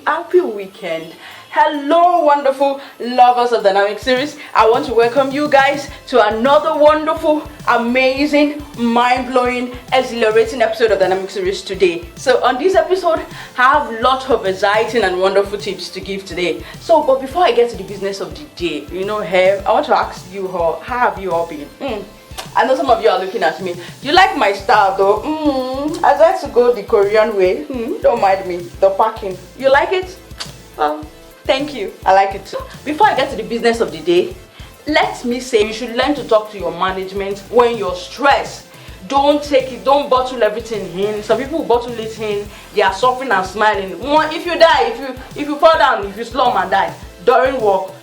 happy weekend. Hello, wonderful lovers of dynamic series. I want to welcome you guys to another wonderful, amazing, mind-blowing, exhilarating episode of dynamic series today. So on this episode, I have a lot of exciting and wonderful tips to give today. But before I get to the business of the day, I want to ask you all, how have you all been? I know some of you are looking at me. You like my style though? I like to go the Korean way. Don't mind me. The packing. You like it? Well, thank you. I like it too. Before I get to the business of the day, let me say you should learn to talk to your management when you're stressed. Don't bottle everything in. Some people bottle it in. They are suffering and smiling. If you die, if you fall down, if you slum and die during work,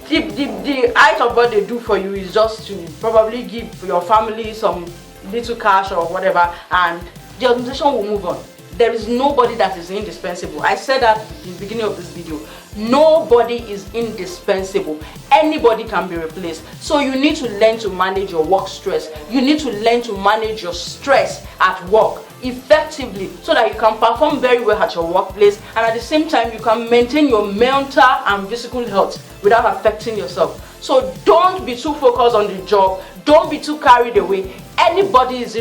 the height of what they do for you is just to probably give your family some little cash or whatever, and the organization will move on. There is nobody that is indispensable. I said that in the beginning of this video. Nobody is indispensable. Anybody can be replaced. So you need to learn to manage your work stress. You need to learn to manage your stress at work effectively so that you can perform very well at your workplace, and at the same time you can maintain your mental and physical health without affecting yourself. So don't be too focused on the job. Don't be too carried away. Anybody is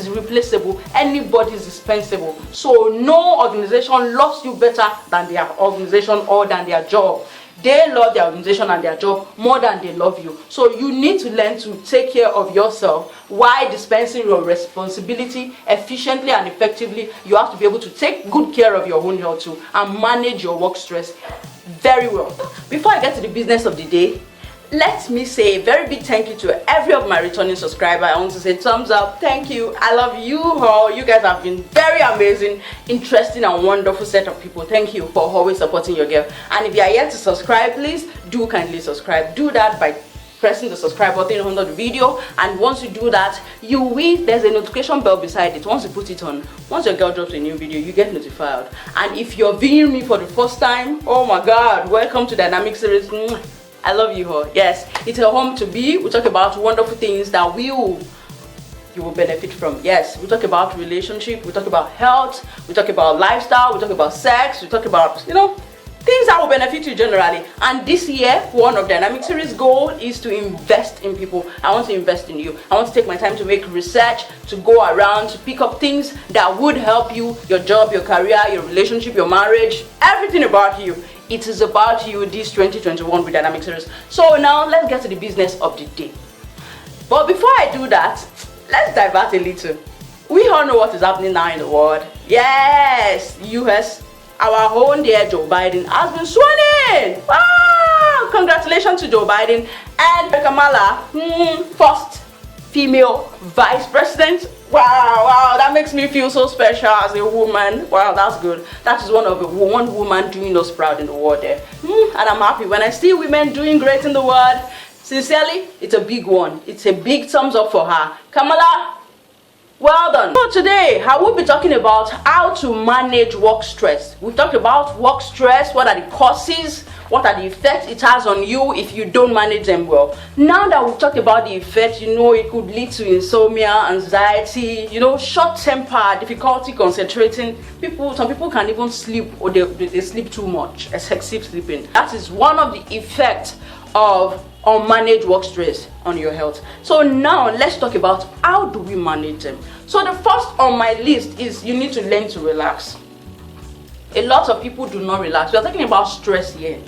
replaceable. Anybody is dispensable. So no organization loves you better than their organization or than their job. They love their organization and their job more than they love you. So you need to learn to take care of yourself while dispensing your responsibility efficiently and effectively. You have to be able to take good care of your own health too and manage your work stress very well. Before I get to the business of the day, let me say a very big thank you to every of my returning subscribers. I want to say thumbs up. Thank you. I love you all. You guys have been very amazing, interesting and wonderful set of people. Thank you for always supporting your girl. And if you are yet to subscribe, please do kindly subscribe. Do that by pressing the subscribe button under the video, and once you do that, there's a notification bell beside it. Once you put it on, once your girl drops a new video, you get notified. And if you're viewing me for the first time, oh my god, welcome to dynamic series. I love you all. Yes, it's a home to be. We talk about wonderful things that you will benefit from. Yes, we talk about relationship, we talk about health, we talk about lifestyle, we talk about sex, we talk about things that will benefit you generally. And this year, one of dynamic series goal is to invest in people. I want to invest in you. I want to take my time to make research, to go around, to pick up things that would help you, your job, your career, your relationship, your marriage, everything about you. It is about you this 2021 with dynamic series. So now let's get to the business of the day. But before I do that, let's divert a little. We all know what is happening now in the world. Yes, US, our own dear Joe Biden has been sworn in. Wow! Congratulations to Joe Biden and Kamala, first female vice president. Wow, that makes me feel so special as a woman. Wow, that's good. That is one woman doing us proud in the world there. And I'm happy when I see women doing great in the world. Sincerely, it's a big one. It's a big thumbs up for her. Kamala, well done. So today, I will be talking about how to manage work stress. We've talked about work stress, what are the causes, what are the effects it has on you if you don't manage them well. Now that we've talked about the effects, it could lead to insomnia, anxiety, short temper, difficulty concentrating. Some people can even sleep, or they sleep too much, excessive sleeping. That is one of the effects of unmanaged work stress on your health. So now let's talk about how do we manage them. So the first on my list is you need to learn to relax. A lot of people do not relax. We are talking about stress here.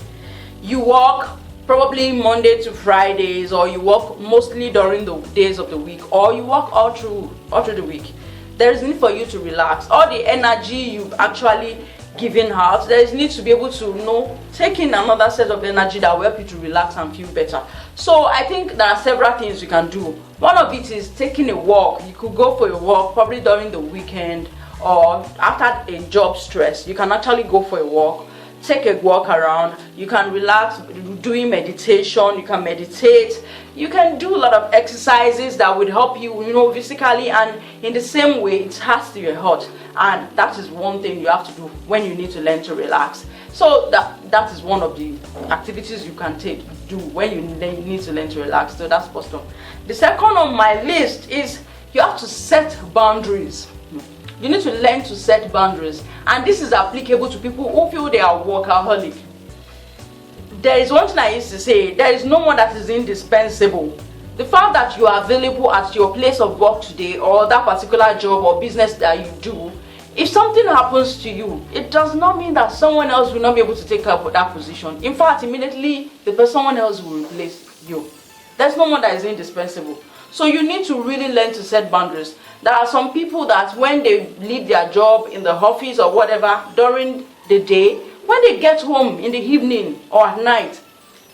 You work probably Monday to Fridays, or you work mostly during the days of the week, or you work all through the week. There is need for you to relax. All the energy you've actually given out, there is need to be able to take in another set of energy that will help you to relax and feel better. So I think there are several things you can do. One of it is taking a walk. You could go for a walk probably during the weekend or after a job stress. You can actually go for a walk, take a walk around. You can relax doing meditation. You can meditate. You can do a lot of exercises that would help you, physically, and in the same way it has to your health. And that is one thing you have to do when you need to learn to relax. So that is one of the activities you can do when you need to learn to relax. So that's first one. The second on my list is You have to set boundaries. You need to learn to set boundaries, and this is applicable to people who feel they are workaholic. There is one thing I used to say: there is no one that is indispensable. The fact that you are available at your place of work today, or that particular job or business that you do, if something happens to you, it does not mean that someone else will not be able to take up that position. In fact, immediately someone else will replace you. There's no one that is indispensable. So you need to really learn to set boundaries. There are some people that when they leave their job in the office or whatever during the day, when they get home in the evening or at night,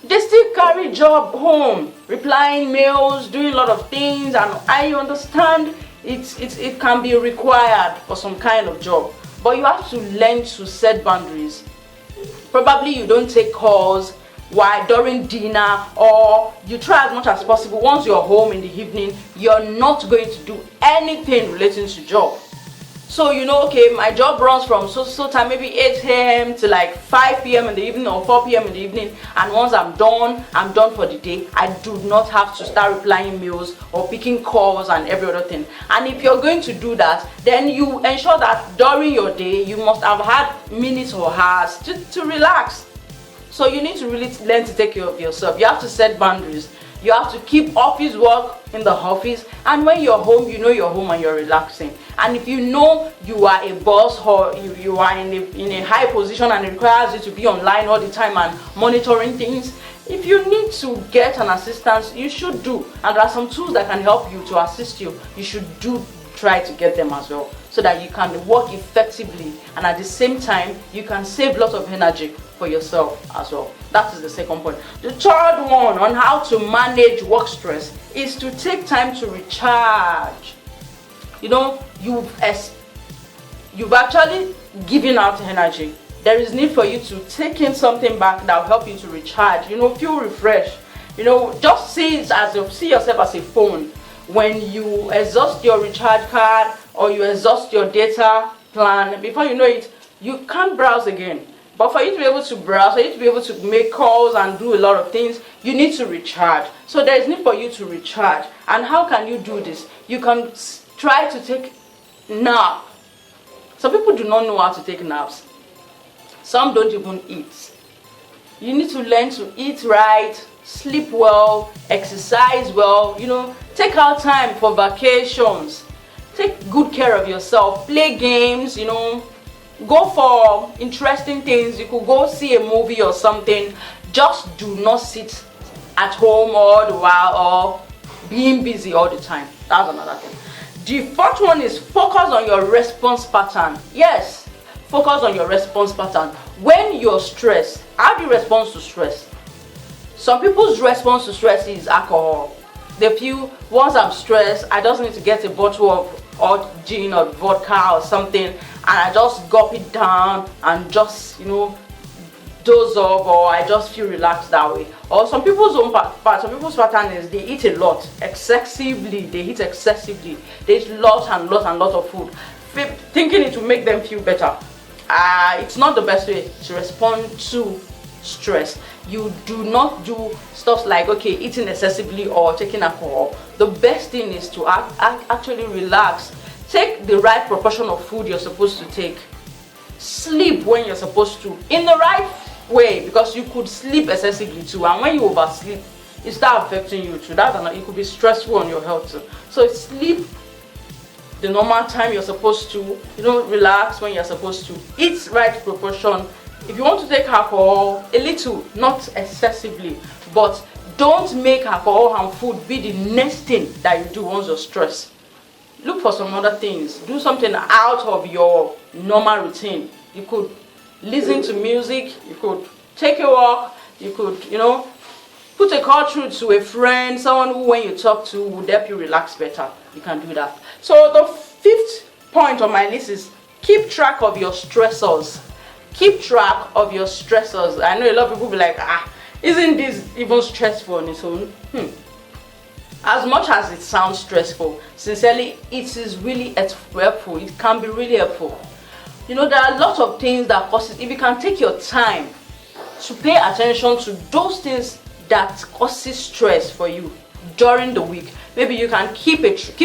they still carry job home, replying mails, doing a lot of things, and I understand it can be required for some kind of job, but you have to learn to set boundaries. Probably you don't take calls while during dinner, or you try as much as possible once you're home in the evening, you're not going to do anything relating to job. So okay, my job runs from so time, maybe 8 a.m. to like 5 p.m. in the evening or 4 p.m. in the evening, and once I'm done for the day. I do not have to start replying mails or picking calls and every other thing. And if you're going to do that, then you ensure that during your day you must have had minutes or hours to relax. So you need to really learn to take care of yourself. You have to set boundaries. You have to keep office work in the office, and when you're home, you're home and you're relaxing. And if you know you are a boss, or you are in a high position and it requires you to be online all the time and monitoring things, if you need to get an assistance, you should do. And there are some tools that can help you to assist you. You should try to get them as well, so that you can work effectively, and at the same time you can save lots of energy for yourself as well. That is the second point. The third one on how to manage work stress is to take time to recharge. You've actually given out energy. There is need for you to take in something back that will help you to recharge. Feel refreshed. Just see yourself as a phone. When you exhaust your recharge card or you exhaust your data plan, before you know it, you can't browse again. But for you to be able to browse, for you to be able to make calls and do a lot of things, you need to recharge. So there is need for you to recharge. And how can you do this? You can try to take nap. Some people do not know how to take naps. Some don't even eat. You need to learn to eat right, sleep well, exercise well, take out time for vacations, take good care of yourself, play games, go for interesting things. You could go see a movie or something. Just do not sit at home all the while or being busy all the time. That's another thing. The fourth one is focus on your response pattern. Yes, focus on your response pattern. When you're stressed, how do you respond to stress? Some people's response to stress is alcohol. They feel, once I'm stressed, I just need to get a bottle of gin or vodka or something, and I just gulp it down and just doze off, or I just feel relaxed that way. Or some people's pattern is they eat a lot, excessively. They eat excessively. They eat lots and lots of food, thinking it will make them feel better. It's not the best way to respond to stress. You do not do stuff like eating excessively or taking alcohol. The best thing is to actually relax. Take the right proportion of food you're supposed to take. Sleep when you're supposed to, in the right way, because you could sleep excessively too, and when you oversleep, it starts affecting you too. It could be stressful on your health too. So sleep the normal time you're supposed to, relax when you're supposed to, eat right proportion. If you want to take alcohol, a little, not excessively, but don't make alcohol and food be the next thing that you do once you're stressed. Look for some other things. Do something out of your normal routine. You could listen to music, you could take a walk, you could, put a call through to a friend, someone who when you talk to would help you relax better. You can do that. So the fifth point on my list is keep track of your stressors. Keep track of your stressors. I know a lot of people be like, isn't this even stressful on its own? As much as it sounds stressful, sincerely, it is really helpful. It can be really helpful. There are lots of things that cause it. If you can take your time to pay attention to those things that causes stress for you, during the week. Maybe you can keep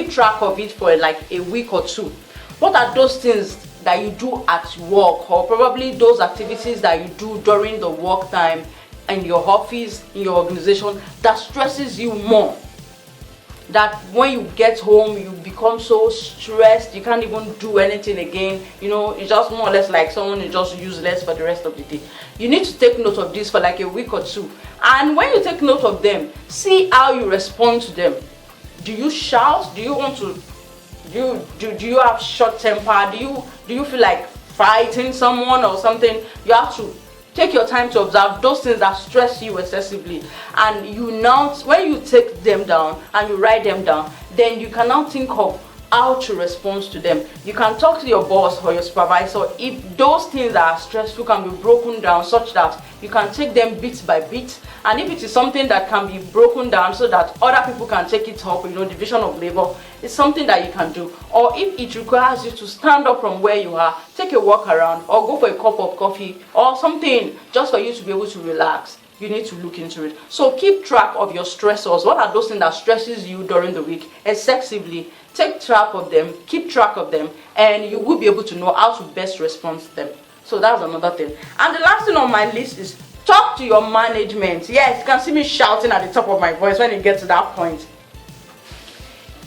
track of it for like a week or two. What are those things that you do at work, or probably those activities that you do during the work time in your office, in your organization, that stresses you more? That when you get home you become so stressed you can't even do anything again. It's just more or less like someone is just useless for the rest of the day. You need to take note of this for like a week or two, and when you take note of them, see how you respond to them. Do you shout? Do you want to do you have short temper? Do you feel like fighting someone or something? You have to take your time to observe those things that stress you excessively, and when you take them down and you write them down, then you can now think of how to respond to them. You can talk to your boss or your supervisor if those things that are stressful can be broken down such that you can take them bit by bit, and if it is something that can be broken down so that other people can take it up, division of labor, it's something that you can do. Or if it requires you to stand up from where you are, take a walk around or go for a cup of coffee or something just for you to be able to relax, you need to look into it. So keep track of your stressors. What are those things that stresses you during the week excessively? Take track of them, keep track of them, and you will be able to know how to best respond to them. So that's another thing. And the last thing on my list is talk to your management. Yes, you can see me shouting at the top of my voice when it gets to that point.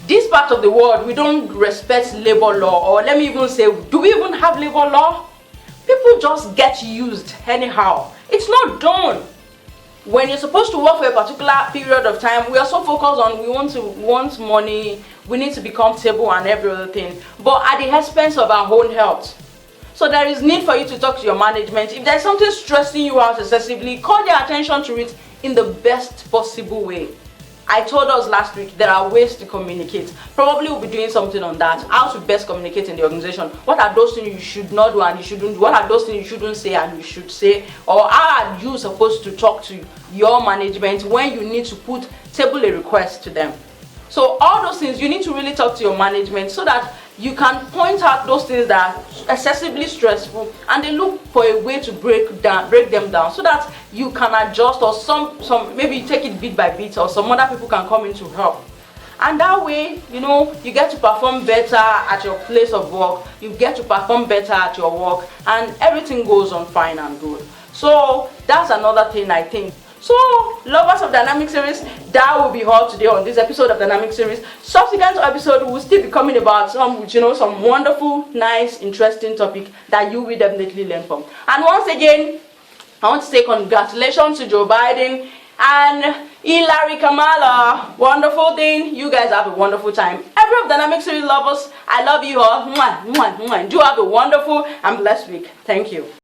This part of the world, we don't respect labor law, or let me even say, do we even have labor law? People just get used anyhow. It's not done. When you're supposed to work for a particular period of time, we are so focused on we want money, we need to be comfortable and every other thing, but at the expense of our own health. So there is need for you to talk to your management. If there's something stressing you out excessively, call their attention to it in the best possible way. I told us last week there are ways to communicate. Probably we'll be doing something on that. How to best communicate in the organization. What are those things you should not do and you shouldn't do? What are those things you shouldn't say and you should say? Or how are you supposed to talk to your management when you need to table a request to them? So all those things, you need to really talk to your management so that you can point out those things that are excessively stressful, and they look for a way to break them down so that you can adjust, or some maybe you take it bit by bit, or some other people can come in to help. And that way, you get to perform better at your place of work, you get to perform better at your work, and everything goes on fine and good. So that's another thing I think. So, lovers of Dynamic Series, that will be all today on this episode of Dynamic Series. Subsequent episode will still be coming about some wonderful, nice, interesting topic that you will definitely learn from. And once again, I want to say congratulations to Joe Biden and Hillary Kamala. Wonderful thing. You guys have a wonderful time. Every of Dynamic Series lovers, I love you all. Mwah, mwah, mwah. Do have a wonderful and blessed week. Thank you.